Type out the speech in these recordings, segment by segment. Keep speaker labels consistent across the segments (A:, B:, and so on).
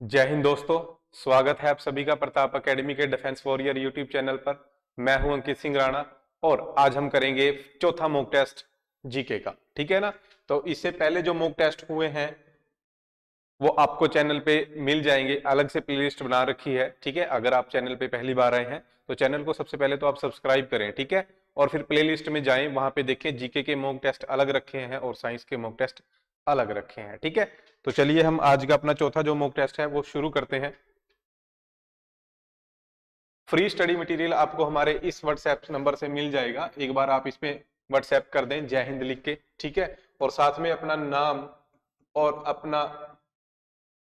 A: जय हिंद दोस्तों। स्वागत है आप सभी का प्रताप एकेडमी के डिफेंस वॉरियर यूट्यूब चैनल पर। मैं हूं अंकित सिंह राणा और आज हम करेंगे चौथा मॉक टेस्ट जीके का। ठीक है ना। तो इससे पहले जो मॉक टेस्ट हुए हैं वो आपको चैनल पे मिल जाएंगे, अलग से प्लेलिस्ट बना रखी है। ठीक है, अगर आप चैनल पे पहली बार आए हैं तो चैनल को सबसे पहले तो आप सब्सक्राइब करें। ठीक है, और फिर प्लेलिस्ट में जाएं, वहां पे देखें जीके के मॉक टेस्ट अलग रखे हैं और साइंस के मॉक टेस्ट अलग रखे हैं। ठीक है, तो चलिए हम आज का अपना चौथा जो मॉक टेस्ट है वो शुरू करते हैं। फ्री स्टडी मटेरियल आपको हमारे इस व्हाट्सएप नंबर से मिल जाएगा। एक बार आप इसमें व्हाट्सएप कर दें जय हिंद लिख के। ठीक है, और साथ में अपना नाम और अपना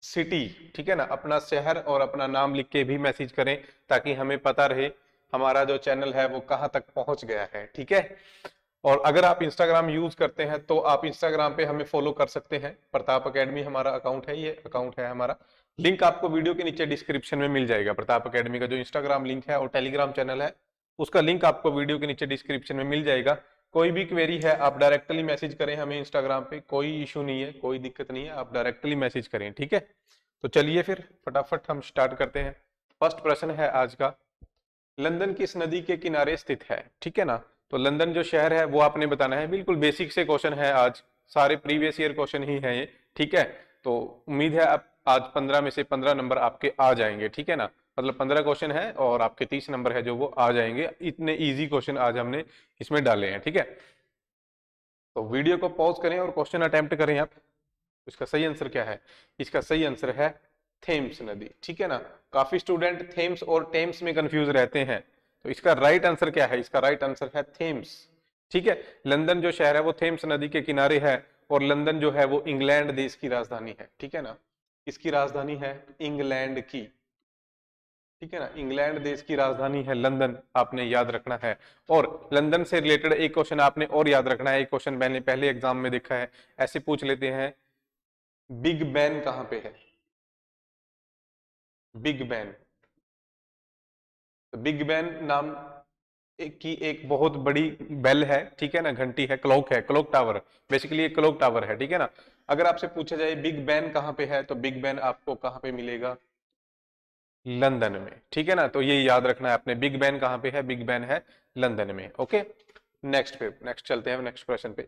A: सिटी, ठीक है ना, अपना शहर और अपना नाम लिख के भी मैसेज करें ताकि हमें पता रहे हमारा जो चैनल है वो कहां तक पहुंच गया है। ठीक है, और अगर आप इंस्टाग्राम यूज करते हैं तो आप इंस्टाग्राम पे हमें फॉलो कर सकते हैं। प्रताप एकेडमी हमारा अकाउंट है, ये अकाउंट है हमारा। लिंक आपको वीडियो के नीचे डिस्क्रिप्शन में मिल जाएगा। प्रताप एकेडमी का जो इंस्टाग्राम लिंक है और टेलीग्राम चैनल है उसका लिंक आपको वीडियो के नीचे डिस्क्रिप्शन में मिल जाएगा। कोई भी क्वेरी है आप डायरेक्टली मैसेज करें हमें इंस्टाग्राम पे, कोई इशू नहीं है, कोई दिक्कत नहीं है, आप डायरेक्टली मैसेज करें। ठीक है, तो चलिए फिर फटाफट हम स्टार्ट करते हैं। फर्स्ट प्रश्न है आज का, लंदन किस नदी के किनारे स्थित है? ठीक है ना, तो लंदन जो शहर है वो आपने बताना है। बिल्कुल बेसिक से क्वेश्चन है आज, सारे प्रीवियस ईयर क्वेश्चन ही है ये। ठीक है, तो उम्मीद है आप आज 15 में से 15 नंबर आपके आ जाएंगे। ठीक है ना, मतलब 15 क्वेश्चन है और आपके 30 नंबर है जो वो आ जाएंगे। इतने इजी क्वेश्चन आज हमने इसमें डाले हैं। ठीक है, तो वीडियो को पॉज करें और क्वेश्चन अटेम्प्ट करें आप। इसका सही आंसर क्या है? इसका सही आंसर है थेम्स नदी। ठीक है ना, काफी स्टूडेंट थेम्स और टेम्स में कंफ्यूज रहते हैं, तो इसका राइट आंसर क्या है? इसका राइट आंसर है थेम्स। ठीक है, लंदन जो शहर है वो थेम्स नदी के किनारे है और लंदन जो है वो इंग्लैंड देश की राजधानी है। ठीक है ना, इसकी राजधानी है इंग्लैंड की। ठीक है ना, इंग्लैंड देश की राजधानी है लंदन, आपने याद रखना है। और लंदन से रिलेटेड एक क्वेश्चन आपने और याद रखना है, एक क्वेश्चन मैंने पहले एग्जाम में देखा है, ऐसे पूछ लेते हैं, बिग बैन कहां पे है? बिग बैन, तो बिग बैन नाम की एक बहुत बड़ी बेल है। ठीक है ना, घंटी है, क्लॉक है, क्लॉक टावर, बेसिकली एक क्लॉक टावर है। ठीक है ना, अगर आपसे पूछा जाए बिग बैन कहां पे है तो बिग बैन आपको कहां पे मिलेगा? लंदन में। ठीक है ना, तो ये याद रखना है आपने, बिग बैन कहां पे है? बिग बैन है लंदन में। ओके, नेक्स्ट पे, नेक्स्ट चलते हैं नेक्स्ट क्वेश्चन पे।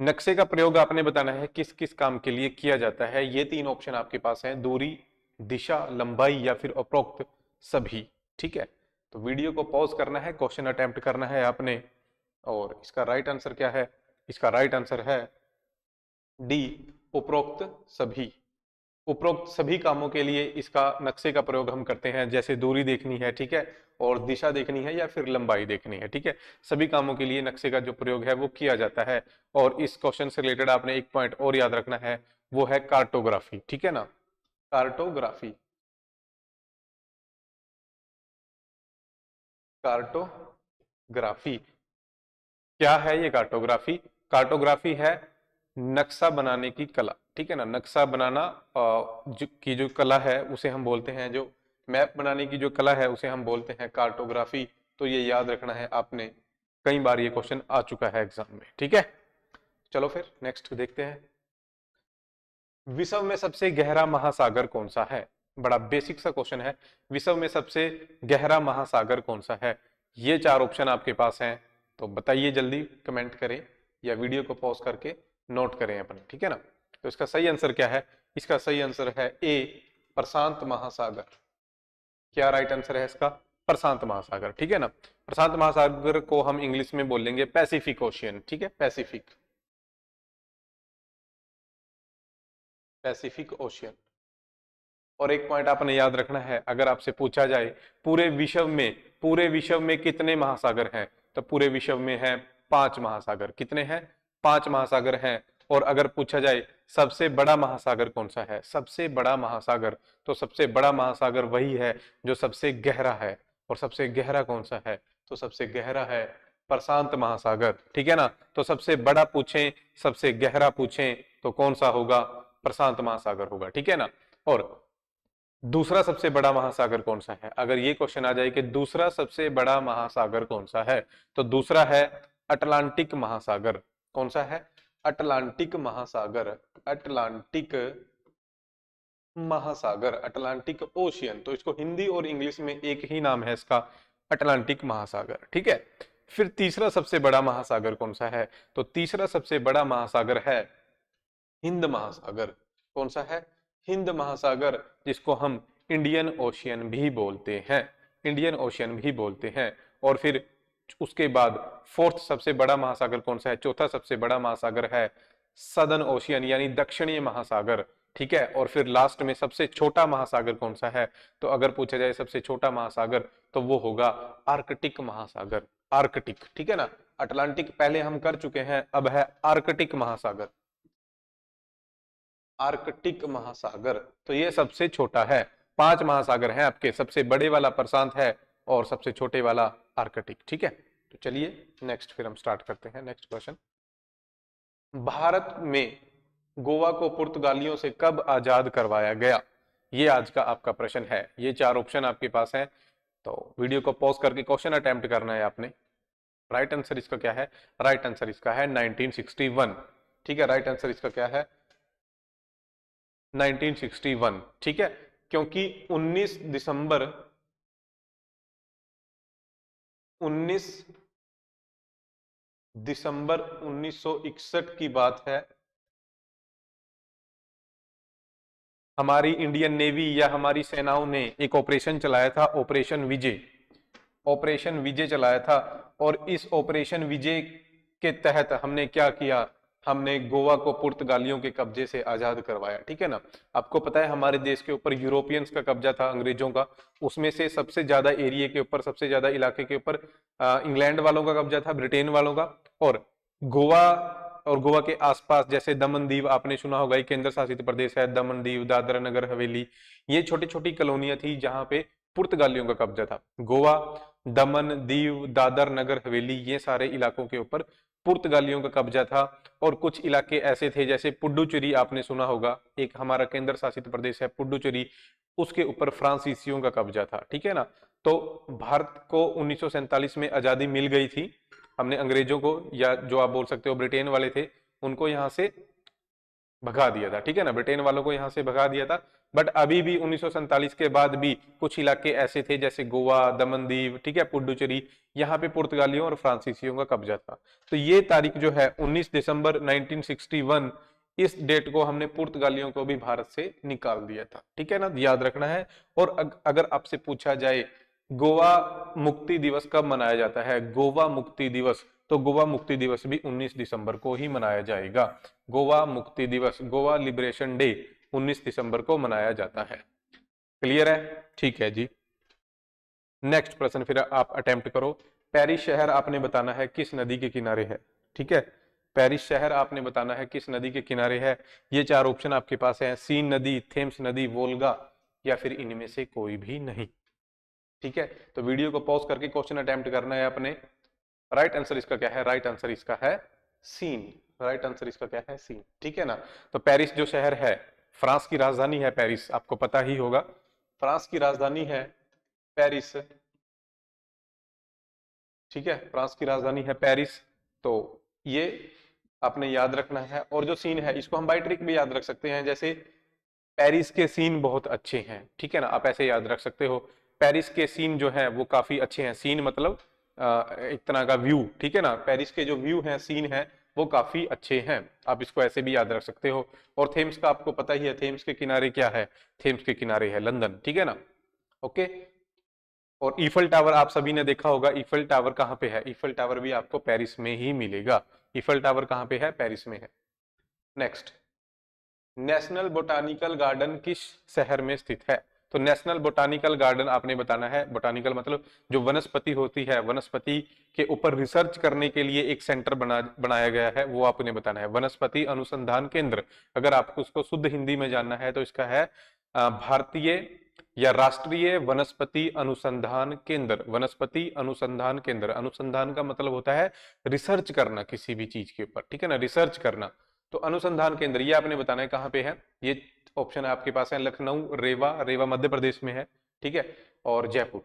A: नक्शे का प्रयोग आपने बताना है किस किस काम के लिए किया जाता है। ये तीन ऑप्शन आपके पास हैं, दूरी, दिशा, लंबाई या फिर उपरोक्त सभी। ठीक है, तो वीडियो को पॉज करना है, क्वेश्चन अटेम्प्ट करना है आपने। और इसका राइट आंसर क्या है? इसका राइट आंसर है डी, उपरोक्त सभी। उपरोक्त सभी कामों के लिए इसका नक्शे का प्रयोग हम करते हैं, जैसे दूरी देखनी है, ठीक है, और दिशा देखनी है या फिर लंबाई देखनी है। ठीक है, सभी कामों के लिए नक्शे का जो प्रयोग है वो किया जाता है। और इस क्वेश्चन से रिलेटेड आपने एक पॉइंट और याद रखना है, वो है कार्टोग्राफी। ठीक है ना, कार्टोग्राफी, कार्टोग्राफी क्या है? ये कार्टोग्राफी, कार्टोग्राफी है नक्शा बनाने की कला। ठीक है ना, नक्शा बनाना की जो कला है उसे हम बोलते हैं, जो मैप बनाने की जो कला है उसे हम बोलते हैं कार्टोग्राफी। तो ये याद रखना है आपने, कई बार ये क्वेश्चन आ चुका है एग्जाम में। ठीक है, चलो फिर नेक्स्ट देखते हैं। विश्व में सबसे गहरा महासागर कौन सा है? बड़ा बेसिक सा क्वेश्चन है, विश्व में सबसे गहरा महासागर कौन सा है? ये चार ऑप्शन आपके पास हैं, तो बताइए जल्दी, कमेंट करें या वीडियो को पॉज करके नोट करें अपने। ठीक है ना, तो इसका सही आंसर क्या है? इसका सही आंसर है ए, प्रशांत महासागर। क्या राइट आंसर है इसका? प्रशांत महासागर। ठीक है ना, प्रशांत महासागर को हम इंग्लिश में बोलेंगे पैसिफिक ओशियन। ठीक है, पैसिफिक, पैसिफिक ओशियन। और एक पॉइंट आपने याद रखना है, अगर आपसे पूछा जाए पूरे विश्व में कितने महासागर हैं, तो पूरे विश्व में है 5 महासागर। कितने हैं? 5 महासागर हैं। और अगर पूछा जाए सबसे बड़ा महासागर कौन सा है, सबसे बड़ा महासागर, तो सबसे बड़ा महासागर वही है जो सबसे गहरा है। और सबसे गहरा कौन सा है? तो सबसे गहरा है प्रशांत महासागर। ठीक है ना, तो सबसे बड़ा पूछें, सबसे गहरा पूछें तो कौन सा होगा? प्रशांत महासागर होगा। ठीक है ना, और दूसरा सबसे बड़ा महासागर कौन सा है? अगर ये क्वेश्चन आ जाए कि दूसरा सबसे बड़ा महासागर कौन सा है, तो दूसरा है अटलांटिक महासागर। कौन सा है? अटलांटिक महासागर, अटलांटिक महासागर, अटलांटिक ओशियन। तो इसको हिंदी और इंग्लिश में एक ही नाम है इसका, अटलांटिक महासागर। ठीक है। फिर तीसरा सबसे बड़ा महासागर कौन सा है? तो तीसरा सबसे बड़ा महासागर है हिंद महासागर। कौन सा है? हिंद महासागर, जिसको हम इंडियन ओशियन भी बोलते हैं, इंडियन ओशियन भी बोलते हैं। और फिर उसके बाद फोर्थ सबसे बड़ा महासागर कौन सा है? चौथा सबसे बड़ा महासागर है सदर्न ओशियन, यानी दक्षिणीय महासागर। ठीक है। और फिर लास्ट में सबसे छोटा महासागर कौन सा है? तो अगर पूछा जाए सबसे छोटा महासागर, तो वो होगा आर्कटिक महासागर, आर्कटिक। ठीक है ना। अटलांटिक पहले हम कर चुके हैं, अब है आर्कटिक महासागर, आर्कटिक महासागर। तो ये सबसे छोटा है। 5 महासागर हैं आपके, सबसे बड़े वाला प्रशांत है और सबसे छोटे वाला आर्कटिक। ठीक है। तो चलिए नेक्स्ट फिर हम स्टार्ट करते हैं। नेक्स्ट क्वेश्चन, भारत में गोवा को पुर्तगालियों से कब आजाद करवाया गया? ये आज का आपका प्रश्न है। ये 4 ऑप्शन आपके पास हैं, तो वीडियो को पॉज करके क्वेश्चन अटेम्प्ट करना है आपने। राइट आंसर इसका क्या है? राइट आंसर इसका है 1961। ठीक है। राइट आंसर इसका क्या है? 1961। ठीक है। क्योंकि 19 दिसंबर 1961 की बात है। हमारी इंडियन नेवी या हमारी सेनाओं ने एक ऑपरेशन चलाया था, ऑपरेशन विजय। ऑपरेशन विजय चलाया था, और इस ऑपरेशन विजय के तहत हमने क्या किया? हमने गोवा को पुर्तगालियों के कब्जे से आजाद करवाया। ठीक है ना। आपको पता है हमारे देश के ऊपर यूरोपियंस का कब्जा था, अंग्रेजों का। उसमें से सबसे ज्यादा एरिया के ऊपर, सबसे ज्यादा इलाके के ऊपर इंग्लैंड वालों का कब्जा था, ब्रिटेन वालों का। गोवा और गोवा के आसपास जैसे दमन दीव, आपने सुना होगा, एक केंद्र शासित प्रदेश है दमन दीव, दादरा नगर हवेली, ये छोटी छोटी कॉलोनियां थी जहां पे पुर्तगालियों का कब्जा था। गोवा, दमन दीव, दादर नगर हवेली, ये सारे इलाकों के ऊपर पुर्तगालियों का कब्जा था। और कुछ इलाके ऐसे थे जैसे पुडुचेरी, आपने सुना होगा, एक हमारा केंद्र शासित प्रदेश है पुडुचेरी, उसके ऊपर फ्रांसीसियों का कब्जा था। ठीक है ना। तो भारत को 1947 में आजादी मिल गई थी। हमने अंग्रेजों को, या जो आप बोल सकते हो ब्रिटेन वाले थे, उनको यहां से भगा दिया था। ठीक है ना। ब्रिटेन वालों को यहां से भगा दिया था। बट अभी भी 1947 के बाद भी कुछ इलाके ऐसे थे जैसे गोवा, दमन दीव, ठीक है, पुडुचेरी, यहाँ पे पुर्तगालियों और फ्रांसीसियों का कब्जा था। तो ये तारीख जो है 19 दिसंबर 1961, इस डेट को हमने पुर्तगालियों को भी भारत से निकाल दिया था। ठीक है ना, याद रखना है। और अगर आपसे पूछा जाए गोवा मुक्ति दिवस कब मनाया जाता है, गोवा मुक्ति दिवस, तो गोवा मुक्ति दिवस भी 19 दिसंबर को ही मनाया जाएगा। गोवा मुक्ति दिवस, गोवा लिबरेशन डे 19 दिसंबर को मनाया जाता है। क्लियर है? ठीक है जी। नेक्स्ट प्रश्न फिर आप अटेम्प्ट करो। पेरिस शहर आपने बताना है किस नदी के किनारे है। ठीक है। पेरिस शहर आपने बताना है किस नदी के किनारे है। ये 4 ऑप्शन आपके पास है, सीन नदी, थेम्स नदी, वोल्गा, या फिर इनमें से कोई भी नहीं। ठीक है। तो वीडियो को पॉज करके क्वेश्चन अटेम्प्ट करना है अपने। राइट आंसर इसका क्या है? राइट आंसर इसका है सीन। राइट आंसर इसका क्या है? सीन। ठीक है ना। तो पेरिस जो शहर है, फ्रांस की राजधानी है पेरिस, आपको पता ही होगा, फ्रांस की राजधानी है पेरिस। ठीक है। फ्रांस की राजधानी है पेरिस। तो ये आपने याद रखना है। और जो सीन है इसको हम बाई ट्रिक भी याद रख सकते हैं, जैसे पेरिस के सीन बहुत अच्छे हैं। ठीक है ना, आप ऐसे याद रख सकते हो, पेरिस के सीन जो है वो काफी अच्छे हैं। सीन मतलब एक तरह का व्यू। ठीक है ना, पेरिस के जो व्यू हैं, सीन है, वो काफी अच्छे हैं। आप इसको ऐसे भी याद रख सकते हो। और थेम्स का आपको पता ही है, थेम्स के किनारे क्या है? थेम्स के किनारे है लंदन। ठीक है ना। ओके। और ईफल टावर आप सभी ने देखा होगा, ईफल टावर कहाँ पे है? ईफल टावर भी आपको पेरिस में ही मिलेगा। ईफल टावर कहाँ पे है? पेरिस में है। नेक्स्ट, नेशनल बोटानिकल गार्डन किस शहर में स्थित है? तो नेशनल बोटानिकल गार्डन आपने बताना है, बोटानिकल मतलब जो वनस्पति होती है, वनस्पति के ऊपर रिसर्च करने के लिए एक सेंटर बनाया गया है, वो आपने बताना है, वनस्पति अनुसंधान केंद्र। अगर आपको उसको शुद्ध हिंदी में जानना है तो इसका है भारतीय या राष्ट्रीय वनस्पति अनुसंधान केंद्र। वनस्पति अनुसंधान केंद्र, अनुसंधान का मतलब होता है रिसर्च करना किसी भी चीज के ऊपर। ठीक है ना, रिसर्च करना। तो अनुसंधान केंद्र ये आपने बताना है कहाँ पे है। ये ऑप्शन आपके पास है लखनऊ, रेवा, रेवा मध्य प्रदेश में है। ठीक है। और जयपुर।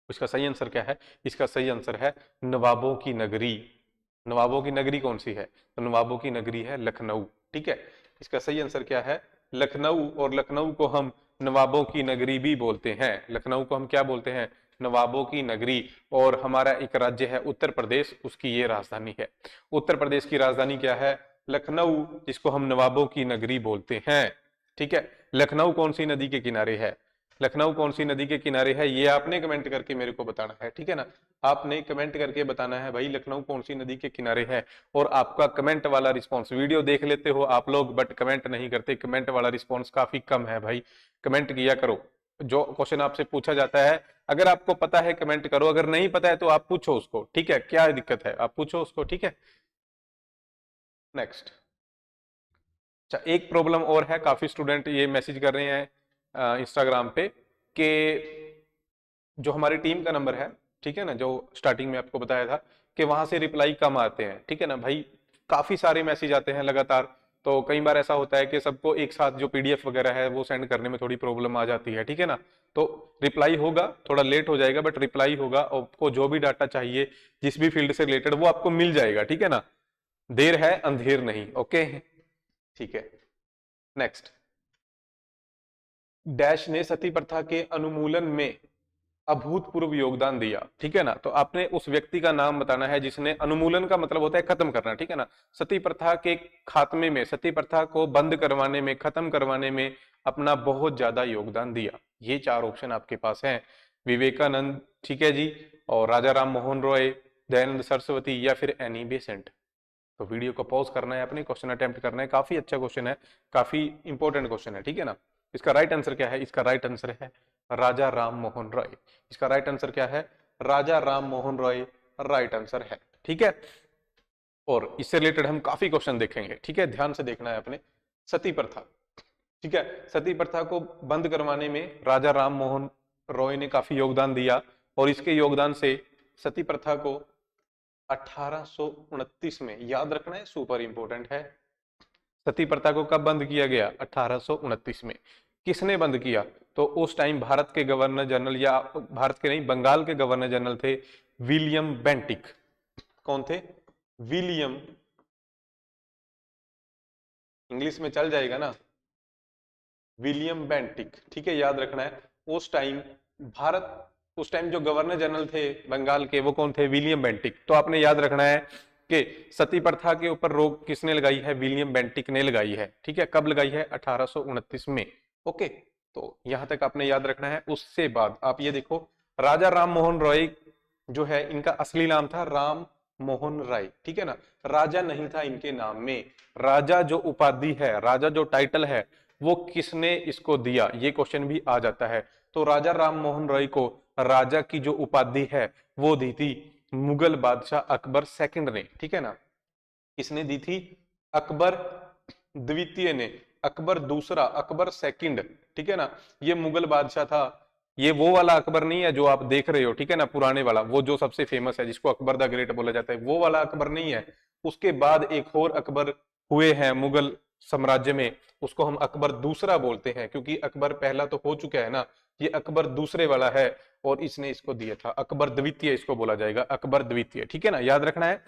A: इसका सही आंसर क्या है? इसका सही आंसर है नवाबों की नगरी। नवाबों की नगरी कौन सी है? तो नवाबों की नगरी है लखनऊ। ठीक है। इसका सही आंसर क्या है? लखनऊ, और लखनऊ को हम नवाबों की नगरी भी बोलते हैं। लखनऊ को हम क्या बोलते हैं? नवाबों की नगरी। और हमारा एक राज्य है उत्तर प्रदेश, उसकी ये राजधानी है। उत्तर प्रदेश की राजधानी क्या है? लखनऊ, जिसको हम नवाबों की नगरी बोलते हैं। ठीक है, लखनऊ कौन सी नदी के किनारे है? लखनऊ कौन सी नदी के किनारे है, ये आपने कमेंट करके मेरे को बताना है। ठीक है ना, आपने कमेंट करके बताना है भाई लखनऊ कौन सी नदी के किनारे है। और आपका कमेंट वाला रिस्पॉन्स, वीडियो देख लेते हो आप लोग बट कमेंट नहीं करते, कमेंट वाला रिस्पॉन्स काफी कम है भाई, कमेंट किया करो। जो क्वेश्चन आपसे पूछा जाता है, अगर आपको पता है कमेंट करो, अगर नहीं पता है तो आप पूछो उसको। ठीक है, क्या दिक्कत है, आप पूछो उसको। ठीक है, नेक्स्ट। अच्छा, एक प्रॉब्लम और है, काफी स्टूडेंट ये मैसेज कर रहे हैं इंस्टाग्राम पे कि जो हमारी टीम का नंबर है, ठीक है ना, जो स्टार्टिंग में आपको बताया था कि वहां से रिप्लाई कम आते हैं। ठीक है ना भाई, काफी सारे मैसेज आते हैं लगातार, तो कई बार ऐसा होता है कि सबको एक साथ जो पीडीएफ वगैरह है वो सेंड करने में थोड़ी प्रॉब्लम आ जाती है। ठीक है ना, तो रिप्लाई होगा, थोड़ा लेट हो जाएगा बट रिप्लाई होगा। आपको जो भी डाटा चाहिए जिस भी फील्ड से रिलेटेड वो आपको मिल जाएगा। ठीक है ना, देर है अंधेर नहीं। ओके, ठीक है, नेक्स्ट। डैश ने सती प्रथा के अनुमूलन में अभूतपूर्व योगदान दिया। ठीक है ना, तो आपने उस व्यक्ति का नाम बताना है जिसने, अनुमूलन का मतलब होता है खत्म करना। ठीक है ना, सती प्रथा के खात्मे में, सती प्रथा को बंद करवाने में, खत्म करवाने में अपना बहुत ज्यादा योगदान दिया। ये चार ऑप्शन आपके पास हैं, विवेकानंद, ठीक है जी, और राजा राम मोहन रॉय, दयानंद सरस्वती, या फिर एनी बेसेंट। तो वीडियो को पॉज करना है, अपने क्वेश्चन अटेम्प्ट करना है। काफी अच्छा क्वेश्चन है, काफी इंपॉर्टेंट क्वेश्चन है। ठीक है ना, इसका राइट आंसर क्या है? इसका राइट आंसर है राजा राम मोहन रॉय। इसका राइट आंसर क्या है? राजा राम मोहन रॉय राइट आंसर है। ठीक है, और इससे रिलेटेड हम काफी क्वेश्चन देखेंगे। ठीक है, ध्यान से देखना है अपने। सती प्रथा, ठीक है, सती प्रथा को बंद करवाने में राजा राम मोहन रॉय ने काफी योगदान दिया, और इसके योगदान से सती प्रथा को 1829 में, याद रखना है, सुपर इंपोर्टेंट है, सती प्रथा को कब बंद किया गया? 1829 में। किसने बंद किया? तो उस टाइम भारत के गवर्नर जनरल, या भारत के नहीं, बंगाल के गवर्नर जनरल थे विलियम बेंटिक। कौन थे? विलियम, इंग्लिश में चल जाएगा ना, विलियम बेंटिक। ठीक है, याद रखना है। उस टाइम भारत, उस टाइम जो गवर्नर जनरल थे बंगाल के, वो कौन थे? William Bentinck. तो आपने याद रखना है कि सती प्रथा के ऊपर रोक किसने लगाई है? विलियम बेंटिक ने लगाई है। ठीक है, कब लगाई है? 1829 में। ओके, तो यहां तक आपने याद रखना है। उससे बाद आप ये देखो, राजा राम मोहन रॉय जो है, इनका असली नाम था राम मोहन राय। ठीक है ना, राजा नहीं था इनके नाम में। राजा जो उपाधि है, राजा जो टाइटल है, वो किसने इसको दिया? ये क्वेश्चन भी आ जाता है। तो राजा राम मोहन रॉय को राजा की जो उपाधि है वो दी थी मुगल बादशाह अकबर सेकंड ने। ठीक है ना, किसने दी थी? अकबर द्वितीय ने, अकबर दूसरा, अकबर सेकंड। ठीक है ना, ये मुगल बादशाह था। ये वो वाला अकबर नहीं है जो आप देख रहे हो, ठीक है ना, पुराने वाला, वो जो सबसे फेमस है, जिसको अकबर द ग्रेट बोला जाता है, वो वाला अकबर नहीं है। उसके बाद एक और अकबर हुए हैं मुगल साम्राज्य में, उसको हम अकबर दूसरा बोलते हैं, क्योंकि अकबर पहला तो हो चुका है ना, ये अकबर दूसरे वाला है, और इसने इसको दिया था अकबर द्वितीय, इसको बोला जाएगा अकबर द्वितीय। ठीक है ना, याद रखना है।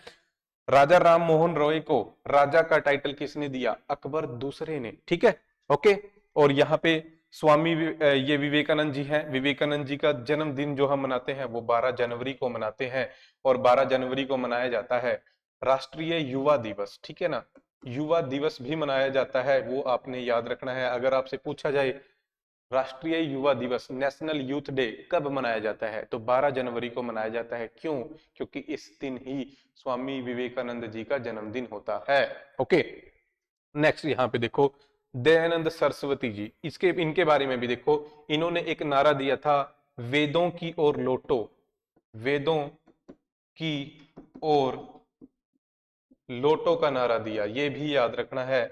A: राजा राम मोहन रॉय को राजा का टाइटल किसने दिया? अकबर दूसरे ने। ठीक है, ओके। और यहाँ पे स्वामी ये विवेकानंद जी हैं। विवेकानंद जी का जन्मदिन जो हम मनाते हैं वो 12 जनवरी को मनाते हैं, और 12 जनवरी को मनाया जाता है राष्ट्रीय युवा दिवस। ठीक है ना, युवा दिवस भी मनाया जाता है, वो आपने याद रखना है। अगर आपसे पूछा जाए राष्ट्रीय युवा दिवस, नेशनल यूथ डे कब मनाया जाता है, तो 12 जनवरी को मनाया जाता है। क्यों? क्योंकि इस दिन ही स्वामी विवेकानंद जी का जन्मदिन होता है। ओके, नेक्स्ट यहाँ पे देखो, दयानंद सरस्वती जी, इसके इनके बारे में भी देखो। इन्होंने एक नारा दिया था, वेदों की ओर लौटो, वेदों की ओर लोटो का नारा दिया, ये भी याद रखना है,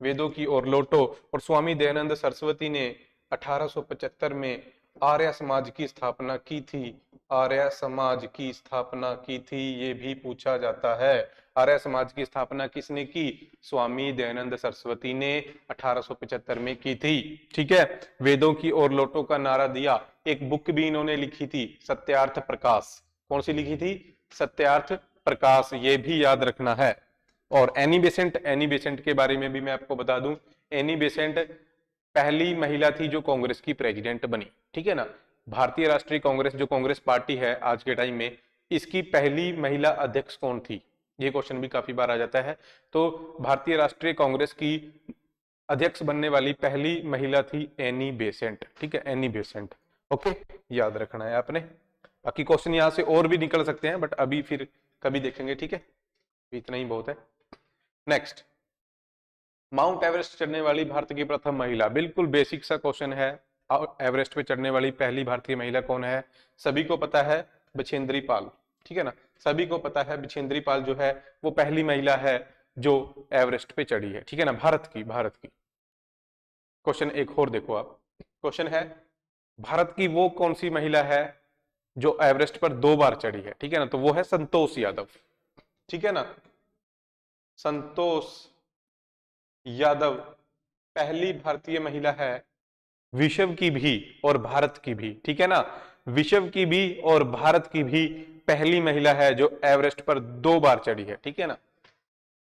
A: वेदों की ओर लोटो। और स्वामी दयानंद सरस्वती ने 1875 में आर्य समाज की स्थापना की थी, आर्य समाज की स्थापना की थी, ये भी पूछा जाता है। आर्य समाज की स्थापना किसने की? स्वामी दयानंद सरस्वती ने 1875 में की थी। ठीक है, वेदों की ओर लोटो का नारा दिया। एक बुक भी इन्होंने लिखी थी, सत्यार्थ प्रकाश। कौन सी लिखी थी? सत्यार्थ प्रकाश, ये भी याद रखना है। और एनी बेसेंट, एनी बेसेंट के बारे में भी मैं आपको बता दूं, एनी बेसेंट पहली महिला थी जो कांग्रेस की प्रेसिडेंट बनी, ठीक है ना। भारतीय राष्ट्रीय कांग्रेस जो कांग्रेस पार्टी है आज के टाइम में, इसकी पहली महिला अध्यक्ष कौन थी, ये क्वेश्चन भी काफी बार आ जाता है। तो भारतीय राष्ट्रीय कांग्रेस की अध्यक्ष बनने वाली पहली महिला थी एनी बेसेंट, ठीक है, एनी बेसेंट। ओके, याद रखना है आपने। बाकी क्वेश्चन यहां से और भी निकल सकते हैं, बट अभी फिर कभी देखेंगे, ठीक है, इतना ही बहुत है। नेक्स्ट, माउंट एवरेस्ट चढ़ने वाली भारत की प्रथम महिला, बिल्कुल बेसिक सा क्वेश्चन है। एवरेस्ट पे चढ़ने वाली पहली भारतीय महिला कौन है, सभी को पता है, बछेंद्री पाल, ठीक है ना, सभी को पता है बछेंद्री पाल जो है वो पहली महिला है जो एवरेस्ट पे चढ़ी है, ठीक है ना, भारत की, भारत की। क्वेश्चन एक और देखो आप, क्वेश्चन है भारत की वो कौन सी महिला है जो एवरेस्ट पर 2 बार चढ़ी है, ठीक है ना, तो वो है संतोष यादव, ठीक है ना, संतोष यादव पहली भारतीय महिला है, विश्व की भी और भारत की भी, ठीक है ना, विश्व की भी और भारत की भी पहली महिला है जो एवरेस्ट पर 2 बार चढ़ी है, ठीक है ना,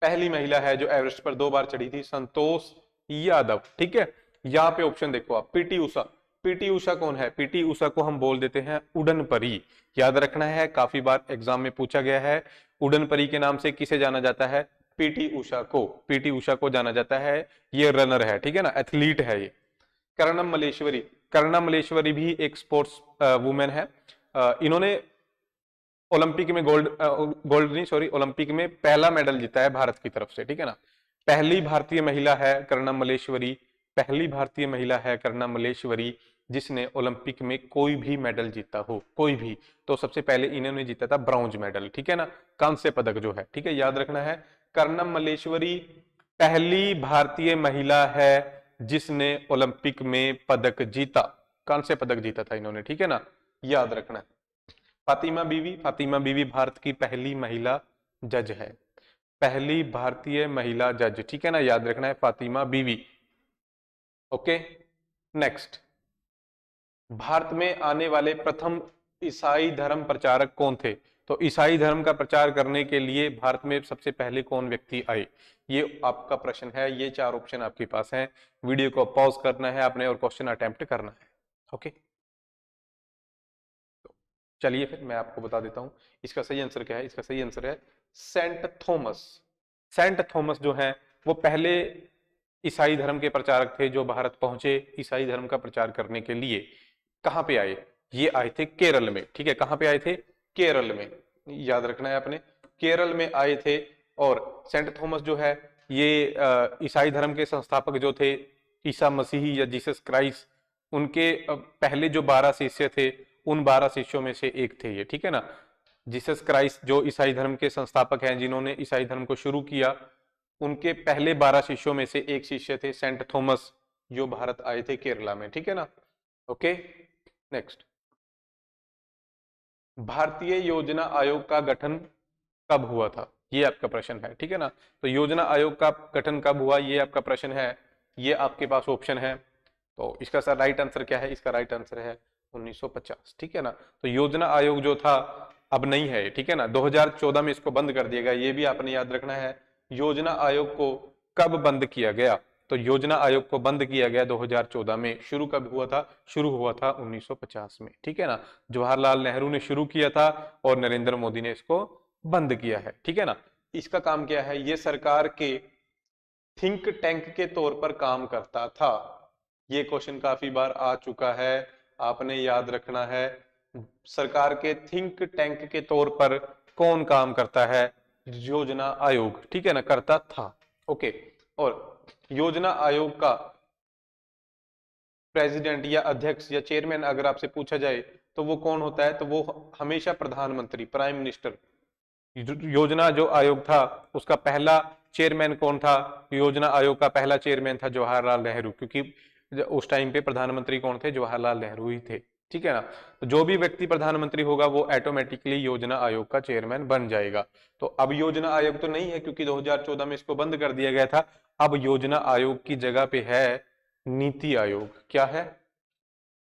A: पहली महिला है जो एवरेस्ट पर 2 बार चढ़ी थी, संतोष यादव, ठीक है। यहाँ पे ऑप्शन देखो आप, पीटी उषा, पीटी उषा कौन है, पीटी उषा को हम बोल देते हैं उड़न परी, याद रखना है, काफी बार एग्जाम में पूछा गया है। उड़न परी के नाम से किसे जाना जाता है, पीटी उषा को, पीटी उषा को जाना जाता है, ये रनर है, ठीक है ना, एथलीट है ये। कर्णम मल्लेश्वरी, कर्णम मल्लेश्वरी भी एक स्पोर्ट्स वुमेन है, इन्होंने ओलंपिक में गोल्ड नहीं सॉरी ओलंपिक में पहला मेडल जीता है भारत की तरफ से, ठीक है ना, पहली भारतीय महिला है कर्णम मल्लेश्वरी, पहली भारतीय महिला है कर्णम मल्लेश्वरी जिसने ओलंपिक में कोई भी मेडल जीता हो, कोई भी। तो सबसे पहले इन्होंने जीता था ब्रॉन्ज मेडल, ठीक है ना, कांस्य पदक जो है, ठीक है, याद रखना है। कर्णम मल्लेश्वरी पहली भारतीय महिला है जिसने ओलंपिक में पदक जीता, कांस्य पदक जीता था इन्होंने, ठीक है ना, याद रखना है। फातिमा बीवी, फातिमा बीवी भारत की पहली महिला जज है, पहली भारतीय महिला जज, ठीक है ना, याद रखना है फातिमा बीवी। ओके, नेक्स्ट, भारत में आने वाले प्रथम ईसाई धर्म प्रचारक कौन थे, तो ईसाई धर्म का प्रचार करने के लिए भारत में सबसे पहले कौन व्यक्ति आए, ये आपका प्रश्न है। ये 4 ऑप्शन आपके पास हैं, वीडियो को पॉज करना है आपने और क्वेश्चन अटेम्प्ट करना है। ओके, चलिए फिर मैं आपको बता देता हूं इसका सही आंसर क्या है। इसका सही आंसर है सेंट थॉमस। सेंट थॉमस जो है वो पहले ईसाई धर्म के प्रचारक थे जो भारत पहुंचे ईसाई धर्म का प्रचार करने के लिए। कहां पे आए, ये आए थे केरल में, ठीक है, कहां पे आए थे, केरल में, याद रखना है आपने, केरल में आए थे। और सेंट थॉमस जो है ये ईसाई धर्म के संस्थापक जो थे, ईसा मसीह या जीसस क्राइस्ट, उनके पहले जो 12 शिष्य थे उन 12 शिष्यों में से एक थे ये, ठीक है ना। जीसस क्राइस्ट जो ईसाई धर्म के संस्थापक हैं, जिन्होंने ईसाई धर्म को शुरू किया, उनके पहले 12 शिष्यों में से एक शिष्य थे सेंट थॉमस जो भारत आए थे केरला में, ठीक है ना। ओके, नेक्स्ट, भारतीय योजना आयोग का गठन कब हुआ था, ये आपका प्रश्न है, ठीक है ना। तो योजना आयोग का गठन कब हुआ, ये आपका प्रश्न है, ये आपके पास ऑप्शन है। तो इसका सर राइट आंसर क्या है, इसका राइट आंसर है 1950, ठीक है ना। तो योजना आयोग जो था अब नहीं है, ठीक है ना, 2014 में इसको बंद कर दिया गया, ये भी आपने याद रखना है। योजना आयोग को कब बंद किया गया, तो योजना आयोग को बंद किया गया 2014 में। शुरू कब हुआ था, शुरू हुआ था 1950 में, ठीक है ना। जवाहरलाल नेहरू ने शुरू किया था और नरेंद्र मोदी ने इसको बंद किया है, ठीक है ना। इसका काम क्या है, ये सरकार के थिंक टैंक के तौर पर काम करता था। ये क्वेश्चन काफी बार आ चुका है, आपने याद रखना है। सरकार के थिंक टैंक के तौर पर कौन काम करता है, योजना आयोग, ठीक है ना, करता था। ओके, और योजना आयोग का प्रेसिडेंट या अध्यक्ष या चेयरमैन अगर आपसे पूछा जाए तो वो कौन होता है, तो वो हमेशा प्रधानमंत्री, प्राइम मिनिस्टर। योजना जो आयोग था उसका पहला चेयरमैन कौन था, योजना आयोग का पहला चेयरमैन था जवाहरलाल नेहरू, क्योंकि उस टाइम पे प्रधानमंत्री कौन थे, जवाहरलाल नेहरू ही थे, ठीक है ना। तो जो भी व्यक्ति प्रधानमंत्री होगा वो ऑटोमेटिकली योजना आयोग का चेयरमैन बन जाएगा। तो अब योजना आयोग तो नहीं है क्योंकि 2014 में इसको बंद कर दिया गया था। अब योजना आयोग की जगह पे है नीति आयोग। क्या है,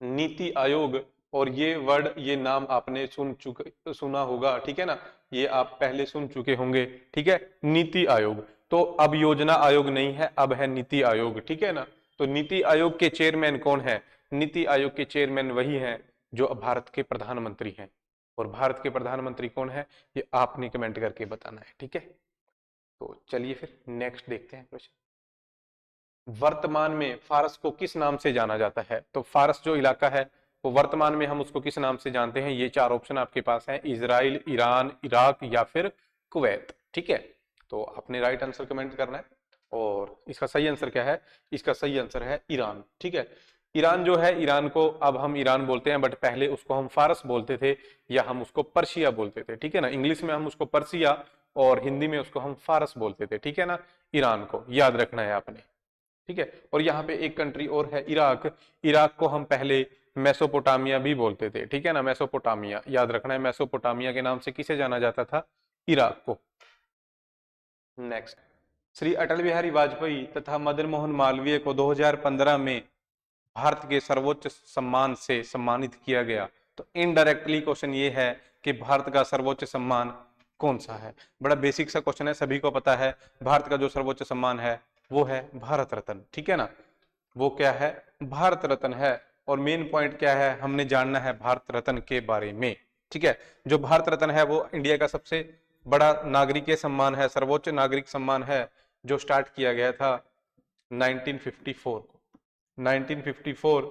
A: नीति आयोग। और ये वर्ड, ये नाम आपने सुना होगा, ठीक है ना, ये आप पहले सुन चुके होंगे, ठीक है, नीति आयोग। तो अब योजना आयोग नहीं है, अब है नीति आयोग, ठीक है ना। तो नीति आयोग के चेयरमैन कौन है? नीति आयोग के चेयरमैन वही हैं जो भारत के प्रधानमंत्री हैं। और भारत के प्रधानमंत्री कौन है, ये आपने कमेंट करके बताना है, ठीक है। तो चलिए फिर नेक्स्ट देखते हैं क्वेश्चन। वर्तमान में फारस को किस नाम से जाना जाता है? तो फारस जो इलाका है वो वर्तमान में हम उसको किस नाम से जानते हैं? ये चार ऑप्शन आपके पास हैं, इजराइल, ईरान, इराक या फिर कुवैत, ठीक है। तो आपने राइट आंसर कमेंट करना है। और इसका सही आंसर क्या है? इसका सही आंसर है ईरान, ठीक है। ईरान जो है, ईरान को अब हम ईरान बोलते हैं, बट पहले उसको हम फारस बोलते थे या हम उसको पर्शिया बोलते थे, ठीक है ना। इंग्लिश में हम उसको पर्शिया और हिंदी में उसको हम फारस बोलते थे, ठीक है ना। ईरान को याद रखना है आपने, ठीक है। और यहाँ पे एक कंट्री और है इराक। इराक को हम पहले मेसोपोटामिया भी बोलते थे, ठीक है ना। मेसोपोटामिया याद रखना है, मेसोपोटामिया के नाम से किसे जाना जाता था? इराक को। नेक्स्ट, श्री अटल बिहारी वाजपेयी तथा मदन मोहन मालवीय को 2015 में भारत के सर्वोच्च सम्मान से सम्मानित किया गया। तो इनडायरेक्टली क्वेश्चन ये है कि भारत का सर्वोच्च सम्मान कौन सा है? बड़ा बेसिक सा क्वेश्चन है, सभी को पता है। भारत का जो सर्वोच्च सम्मान है वो है भारत रत्न, ठीक है ना। वो क्या है? भारत रत्न है। और मेन पॉइंट क्या है, हमने जानना है भारत रत्न के बारे में, ठीक है। जो भारत रत्न है वो इंडिया का सबसे बड़ा नागरिकीय सम्मान है, सर्वोच्च नागरिक सम्मान है, जो स्टार्ट किया गया था 1954 को। 1954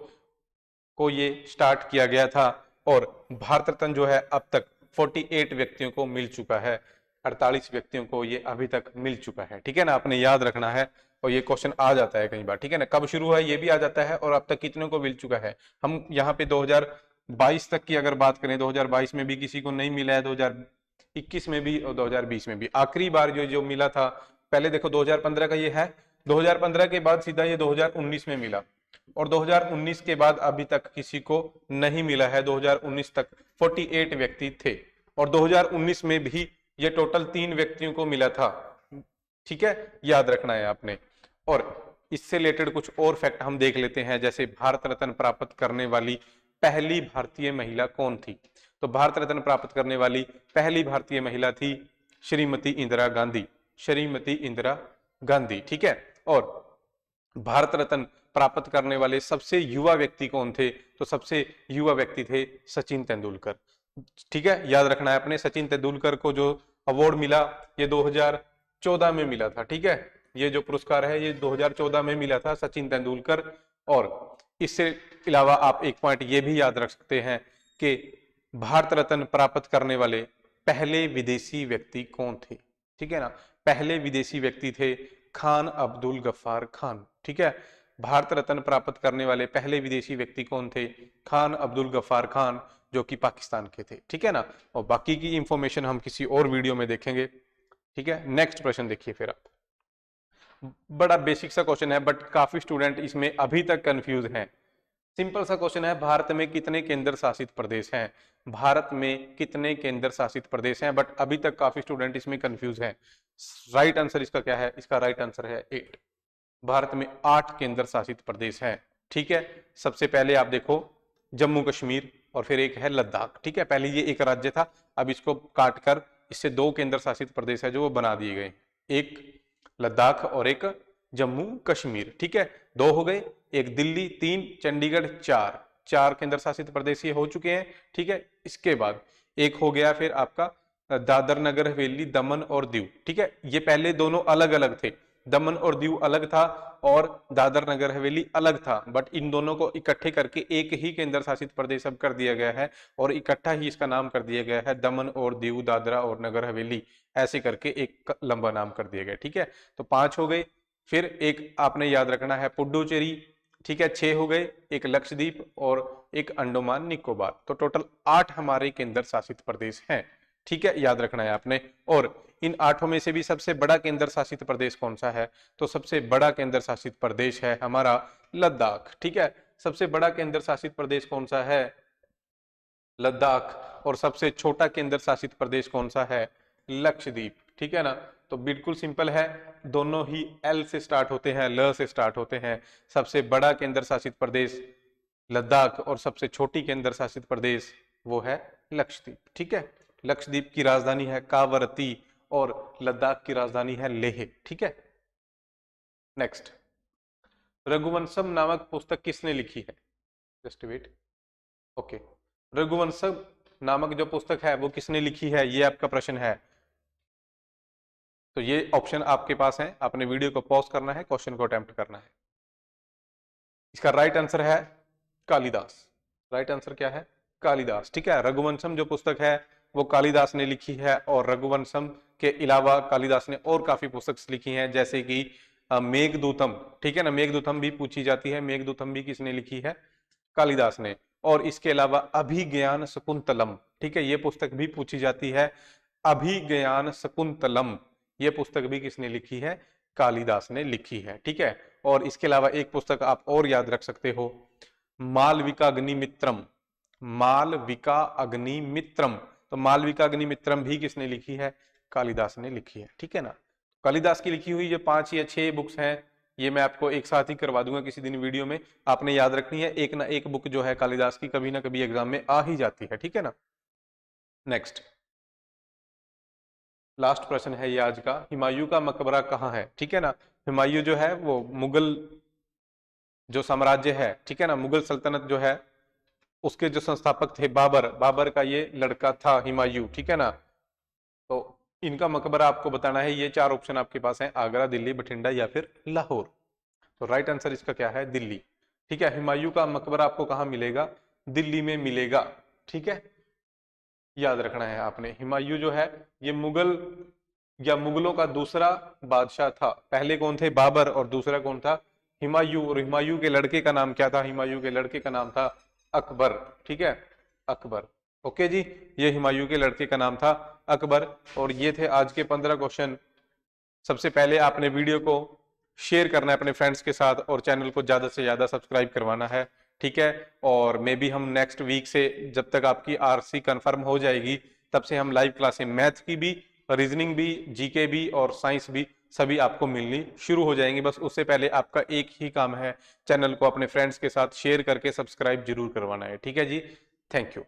A: को ये स्टार्ट किया गया था। और भारत रत्न जो है अब तक 48 व्यक्तियों को मिल चुका है, 48 व्यक्तियों को ये अभी तक मिल चुका है, ठीक है ना। आपने याद रखना है। और ये क्वेश्चन आ जाता है कई बार, ठीक है ना। कब शुरू है ये भी आ जाता है, और अब तक कितने को मिल चुका है। हम यहाँ पे 2022 तक की अगर बात करें, 2022 में भी किसी को नहीं मिला है, 2021 में भी और 2020 में भी। आखिरी बार जो मिला था, पहले देखो 2015 का ये है, 2015 के बाद सीधा ये 2019 में मिला। और 2019 के बाद अभी तक किसी को नहीं मिला है। 2019 तक 48 व्यक्ति थे, और 2019 में भी ये टोटल 3 व्यक्तियों को मिला था, ठीक है। याद रखना है आपने। और इससे रिलेटेड कुछ और फैक्ट हम देख लेते हैं, जैसे भारत रत्न प्राप्त करने वाली पहली भारतीय महिला कौन थी? तो भारत रत्न प्राप्त करने वाली पहली भारतीय महिला थी श्रीमती इंदिरा गांधी, श्रीमती इंदिरा गांधी, ठीक है। और भारत रत्न प्राप्त करने वाले सबसे युवा व्यक्ति कौन थे? तो सबसे युवा व्यक्ति थे सचिन तेंदुलकर, ठीक है। याद रखना है अपने, सचिन तेंदुलकर को जो अवार्ड मिला ये 2014 में मिला था, ठीक है। ये जो पुरस्कार है ये 2014 में मिला था सचिन तेंदुलकर। और इससे अलावा आप एक पॉइंट ये भी याद रख सकते हैं कि भारत रत्न प्राप्त करने वाले पहले विदेशी व्यक्ति कौन थे, ठीक है ना। पहले विदेशी व्यक्ति थे खान अब्दुल गफ्फार खान, ठीक है। भारत रत्न प्राप्त करने वाले पहले विदेशी व्यक्ति कौन थे? खान अब्दुल गफ्फार खान, जो कि पाकिस्तान के थे, ठीक है ना। और बाकी की इंफॉर्मेशन हम किसी और वीडियो में देखेंगे, ठीक है। नेक्स्ट प्रश्न देखिए फिर आप। बड़ा बेसिक सा क्वेश्चन है, बट काफी स्टूडेंट इसमें अभी तक कंफ्यूज हैं। सिंपल सा क्वेश्चन है, भारत में कितने केंद्र शासित प्रदेश हैं? भारत में कितने केंद्र शासित प्रदेश हैं? बट अभी तक काफी स्टूडेंट इसमें कंफ्यूज हैं। राइट आंसर इसका क्या है? इसका राइट आंसर है 8। भारत में 8 केंद्र शासित प्रदेश हैं, ठीक है। सबसे पहले आप देखो जम्मू कश्मीर, और फिर एक है लद्दाख, ठीक है। पहले ये एक राज्य था, अब इसको काटकर इससे 2 केंद्र शासित प्रदेश है जो वो बना दिए गए, एक लद्दाख और एक जम्मू कश्मीर, ठीक है। 2 हो गए, एक दिल्ली, 3 चंडीगढ़, 4 केंद्र शासित प्रदेश ये हो चुके हैं, ठीक है। इसके बाद एक हो गया फिर आपका दादर नगर हवेली, दमन और दीव, ठीक है। ये पहले दोनों अलग अलग थे, दमन और दीव अलग था और दादर नगर हवेली अलग था, बट इन दोनों को इकट्ठे करके एक ही केंद्र शासित प्रदेश अब कर दिया गया है, और इकट्ठा ही इसका नाम कर दिया गया है दमन और दीव, दादरा और नगर हवेली, ऐसे करके एक लंबा नाम कर दिया गया, ठीक है। तो 5 हो गए। फिर एक आपने याद रखना है पुडुचेरी, ठीक है। 6 हो गए, एक लक्षद्वीप और एक अंडमान निकोबार। तो टोटल 8 हमारे केंद्र शासित प्रदेश हैं, ठीक है। याद रखना है आपने। और इन 8 में से भी सबसे बड़ा केंद्र शासित प्रदेश कौन सा है? तो सबसे बड़ा केंद्र शासित प्रदेश है हमारा लद्दाख, ठीक है। सबसे बड़ा केंद्र शासित प्रदेश कौन सा है? लद्दाख। और सबसे छोटा केंद्र शासित प्रदेश कौन सा है? लक्षद्वीप, ठीक है ना। तो बिल्कुल सिंपल है, दोनों ही एल से स्टार्ट होते हैं, ल से स्टार्ट होते हैं। सबसे बड़ा केंद्र शासित प्रदेश लद्दाख और सबसे छोटी केंद्र शासित प्रदेश वो है लक्षद्वीप, ठीक है। लक्षद्वीप की राजधानी है कावरती, और लद्दाख की राजधानी है लेह। ठीक है, नेक्स्ट, रघुवंशम नामक पुस्तक किसने लिखी है? जस्ट वेट, ओके, रघुवंशम नामक जो पुस्तक है वो किसने लिखी है, ये आपका प्रश्न है। तो ये ऑप्शन आपके पास है, आपने वीडियो को पॉज करना है, क्वेश्चन को अटेम्प्ट करना है। इसका राइट आंसर है कालिदास। राइट आंसर क्या है? कालिदास। ठीक है, रघुवंशम जो पुस्तक है वो कालिदास ने लिखी है, और रघुवंशम के अलावा कालिदास ने और काफी पुस्तक लिखी हैं, जैसे कि मेघदूतम। ठीक है ना, मेघदूतम भी पूछी जाती है, मेघदूतम भी किसने लिखी है? कालिदास ने। और इसके अलावा अभिज्ञान शकुंतलम, ठीक है, ये पुस्तक भी पूछी जाती है, अभिज्ञान शकुंतलम, ये पुस्तक भी किसने लिखी है? कालिदास ने लिखी है। ठीक है, और इसके अलावा एक पुस्तक आप और याद रख सकते हो, मालविका अग्निमित्रम। मालविका अग्निमित्रम, तो मालविका अग्निमित्रम भी किसने लिखी है? कालिदास ने लिखी है। ठीक है ना, कालिदास की लिखी हुई ये 5 या 6 बुक्स हैं, ये मैं आपको एक साथ ही करवा दूंगा किसी दिन वीडियो में, आपने याद रखनी है, एक ना एक बुक जो है कालिदास की कभी ना कभी एग्जाम में आ ही जाती है। ठीक है ना, नेक्स्ट, लास्ट प्रश्न है ये आज का, हुमायूं का मकबरा कहाँ है? ठीक है ना, हुमायूं जो है वो मुगल जो साम्राज्य है, ठीक है ना, मुगल सल्तनत जो है उसके जो संस्थापक थे बाबर, बाबर का ये लड़का था हुमायूं। ठीक है ना, तो इनका मकबरा आपको बताना है। ये 4 ऑप्शन आपके पास हैं, आगरा, दिल्ली, बठिंडा या फिर लाहौर। तो राइट आंसर इसका क्या है? दिल्ली। ठीक है, हुमायूं का मकबरा आपको कहाँ मिलेगा? दिल्ली में मिलेगा। ठीक है, याद रखना है आपने, हुमायूं जो है ये मुगल या मुगलों का दूसरा बादशाह था। पहले कौन थे? बाबर, और दूसरा कौन था? हुमायूं। और हुमायूं के लड़के का नाम क्या था? हुमायूं के लड़के का नाम था अकबर। ठीक है, अकबर। ओके जी, ये हुमायूं के लड़के का नाम था अकबर। और ये थे आज के 15 क्वेश्चन। सबसे पहले आपने वीडियो को शेयर करना है अपने फ्रेंड्स के साथ, और चैनल को ज्यादा से ज्यादा सब्सक्राइब करवाना है। ठीक है, और मे बी हम नेक्स्ट वीक से, जब तक आपकी आरसी कंफर्म हो जाएगी, तब से हम लाइव क्लासें मैथ की भी, रीजनिंग भी, जीके भी और साइंस भी सभी आपको मिलनी शुरू हो जाएंगी। बस उससे पहले आपका एक ही काम है, चैनल को अपने फ्रेंड्स के साथ शेयर करके सब्सक्राइब जरूर करवाना है। ठीक है जी, थैंक यू।